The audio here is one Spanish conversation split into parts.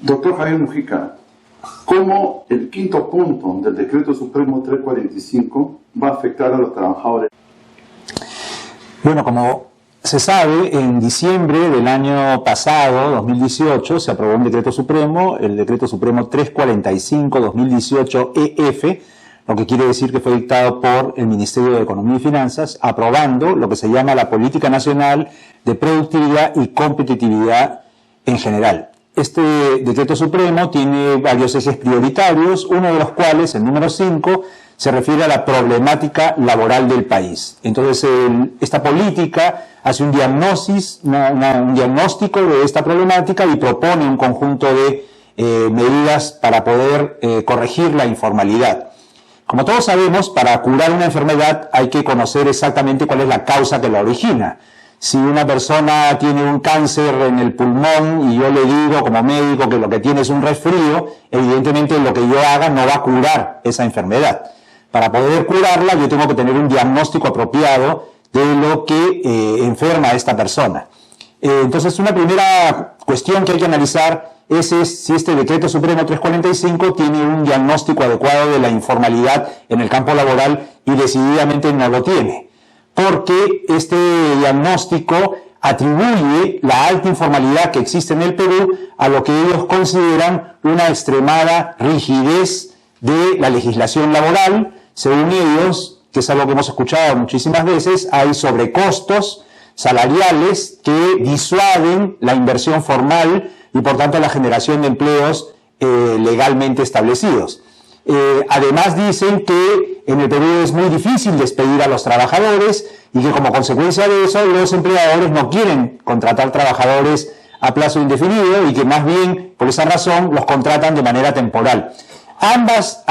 Doctor Javier Mujica, ¿cómo el quinto punto del Decreto Supremo 345 va a afectar a los trabajadores? Bueno, como se sabe, en diciembre del año pasado, 2018, se aprobó un decreto supremo, el Decreto Supremo 345-2018-EF, lo que quiere decir que fue dictado por el Ministerio de Economía y Finanzas, aprobando lo que se llama la Política Nacional de Productividad y Competitividad en general. Este decreto supremo tiene varios ejes prioritarios, uno de los cuales, el número 5, se refiere a la problemática laboral del país. Entonces, esta política hace un diagnóstico de esta problemática y propone un conjunto de medidas para poder corregir la informalidad. Como todos sabemos, para curar una enfermedad hay que conocer exactamente cuál es la causa que la origina. Si una persona tiene un cáncer en el pulmón y yo le digo como médico que lo que tiene es un resfrío, evidentemente lo que yo haga no va a curar esa enfermedad. Para poder curarla yo tengo que tener un diagnóstico apropiado de lo que enferma a esta persona. Entonces, una primera cuestión que hay que analizar es si este Decreto Supremo 345 tiene un diagnóstico adecuado de la informalidad en el campo laboral, y decididamente no lo tiene, porque este diagnóstico atribuye la alta informalidad que existe en el Perú a lo que ellos consideran una extremada rigidez de la legislación laboral. Según ellos, que es algo que hemos escuchado muchísimas veces, hay sobrecostos salariales que disuaden la inversión formal y por tanto la generación de empleos legalmente establecidos. Además dicen que en el Perú es muy difícil despedir a los trabajadores y que como consecuencia de eso los empleadores no quieren contratar trabajadores a plazo indefinido y que más bien por esa razón los contratan de manera temporal. Ambas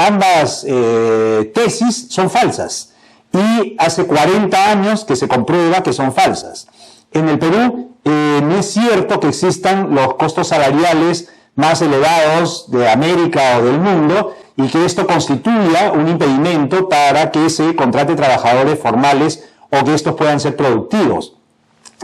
tesis son falsas y hace 40 años que se comprueba que son falsas. En el Perú no es cierto que existan los costos salariales más elevados de América o del mundo y que esto constituya un impedimento para que se contrate trabajadores formales o que estos puedan ser productivos.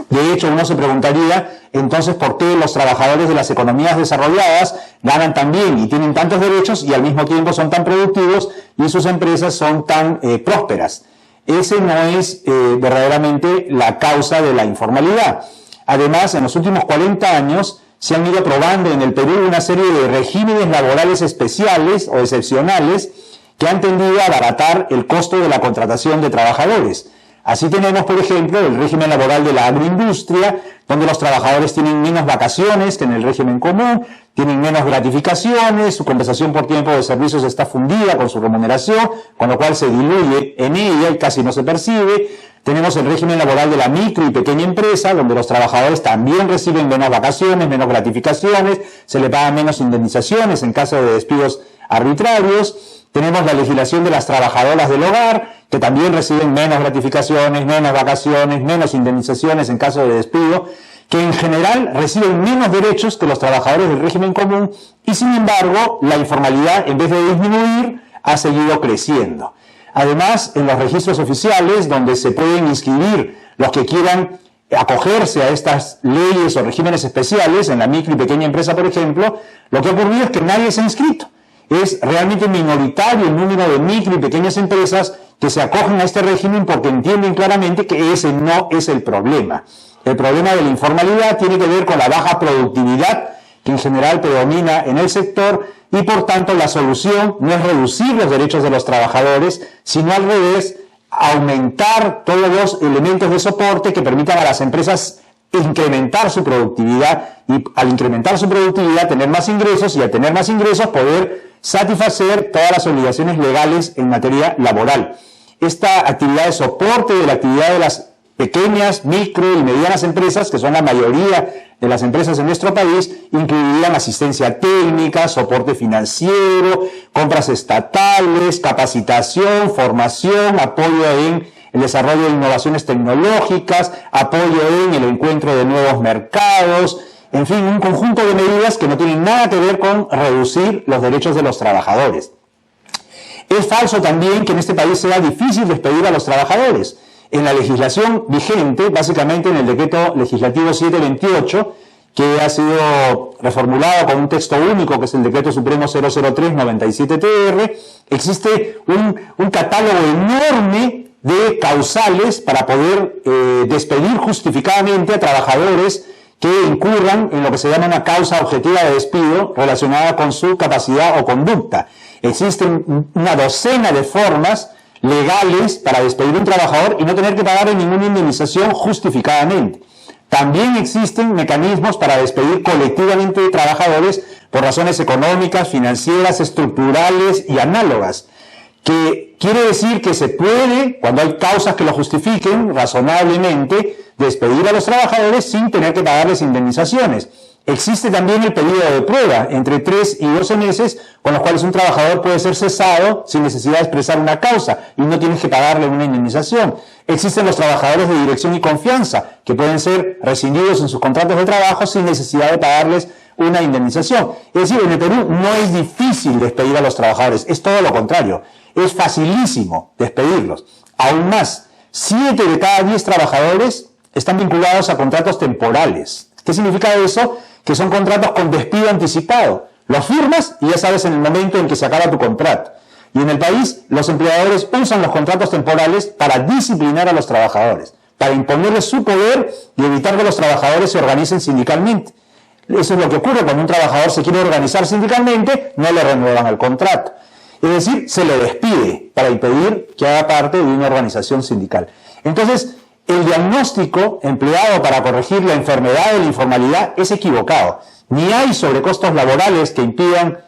De hecho, uno se preguntaría entonces por qué los trabajadores de las economías desarrolladas ganan tan bien y tienen tantos derechos y al mismo tiempo son tan productivos y sus empresas son tan prósperas. Ese no es verdaderamente la causa de la informalidad. Además, en los últimos 40 años se han ido aprobando en el Perú una serie de regímenes laborales especiales o excepcionales que han tendido a abaratar el costo de la contratación de trabajadores. Así tenemos, por ejemplo, el régimen laboral de la agroindustria, donde los trabajadores tienen menos vacaciones que en el régimen común, tienen menos gratificaciones, su compensación por tiempo de servicios está fundida con su remuneración, con lo cual se diluye en ella y casi no se percibe. Tenemos el régimen laboral de la micro y pequeña empresa, donde los trabajadores también reciben menos vacaciones, menos gratificaciones, se le pagan menos indemnizaciones en caso de despidos arbitrarios. Tenemos la legislación de las trabajadoras del hogar, que también reciben menos gratificaciones, menos vacaciones, menos indemnizaciones en caso de despido, que en general reciben menos derechos que los trabajadores del régimen común y, sin embargo, la informalidad, en vez de disminuir, ha seguido creciendo. Además, en los registros oficiales, donde se pueden inscribir los que quieran acogerse a estas leyes o regímenes especiales, en la micro y pequeña empresa, por ejemplo, lo que ha ocurrido es que nadie se ha inscrito. Es realmente minoritario el número de micro y pequeñas empresas que se acogen a este régimen porque entienden claramente que ese no es el problema. El problema de la informalidad tiene que ver con la baja productividad que en general predomina en el sector y por tanto la solución no es reducir los derechos de los trabajadores, sino al revés, aumentar todos los elementos de soporte que permitan a las empresas incrementar su productividad y al incrementar su productividad tener más ingresos y al tener más ingresos poder satisfacer todas las obligaciones legales en materia laboral. Esta actividad de soporte de la actividad de las pequeñas, micro y medianas empresas, que son la mayoría de las empresas en nuestro país, incluirían asistencia técnica, soporte financiero, compras estatales, capacitación, formación, apoyo en el desarrollo de innovaciones tecnológicas, apoyo en el encuentro de nuevos mercados, en fin, un conjunto de medidas que no tienen nada que ver con reducir los derechos de los trabajadores. Es falso también que en este país sea difícil despedir a los trabajadores. En la legislación vigente, básicamente en el decreto legislativo 728, que ha sido reformulado con un texto único, que es el Decreto Supremo 003-97-TR, existe un catálogo enorme de causales para poder despedir justificadamente a trabajadores que incurran en lo que se llama una causa objetiva de despido relacionada con su capacidad o conducta. Existen una docena de formas legales para despedir a un trabajador y no tener que pagarle ninguna indemnización justificadamente. También existen mecanismos para despedir colectivamente a trabajadores por razones económicas, financieras, estructurales y análogas, que quiere decir que se puede, cuando hay causas que lo justifiquen razonablemente, despedir a los trabajadores sin tener que pagarles indemnizaciones. Existe también el periodo de prueba, entre 3 y 12 meses, con los cuales un trabajador puede ser cesado sin necesidad de expresar una causa y no tienes que pagarle una indemnización. Existen los trabajadores de dirección y confianza, que pueden ser rescindidos en sus contratos de trabajo sin necesidad de pagarles una indemnización. Es decir, en el Perú no es difícil despedir a los trabajadores, es todo lo contrario. Es facilísimo despedirlos. Aún más, 7 de cada 10 trabajadores están vinculados a contratos temporales. ¿Qué significa eso? Que son contratos con despido anticipado. Los firmas y ya sabes en el momento en que se acaba tu contrato. Y en el país, los empleadores usan los contratos temporales para disciplinar a los trabajadores, para imponerles su poder y evitar que los trabajadores se organicen sindicalmente. Eso es lo que ocurre cuando un trabajador se quiere organizar sindicalmente, no le renuevan el contrato. Es decir, se le despide para impedir que haga parte de una organización sindical. Entonces, el diagnóstico empleado para corregir la enfermedad de la informalidad es equivocado. Ni hay sobrecostos laborales que impidan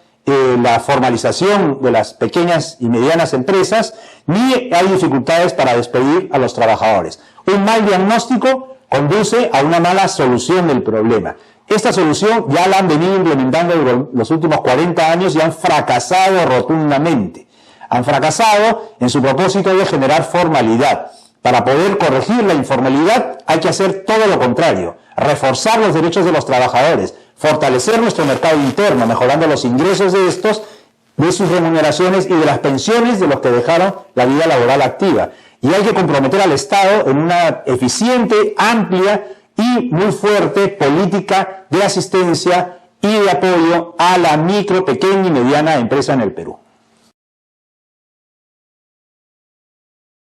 la formalización de las pequeñas y medianas empresas, ni hay dificultades para despedir a los trabajadores. Un mal diagnóstico conduce a una mala solución del problema. Esta solución ya la han venido implementando durante los últimos 40 años y han fracasado rotundamente. Han fracasado en su propósito de generar formalidad. Para poder corregir la informalidad hay que hacer todo lo contrario, reforzar los derechos de los trabajadores, fortalecer nuestro mercado interno, mejorando los ingresos de estos, de sus remuneraciones y de las pensiones de los que dejaron la vida laboral activa. Y hay que comprometer al Estado en una eficiente, amplia y muy fuerte política de asistencia y de apoyo a la micro, pequeña y mediana empresa en el Perú.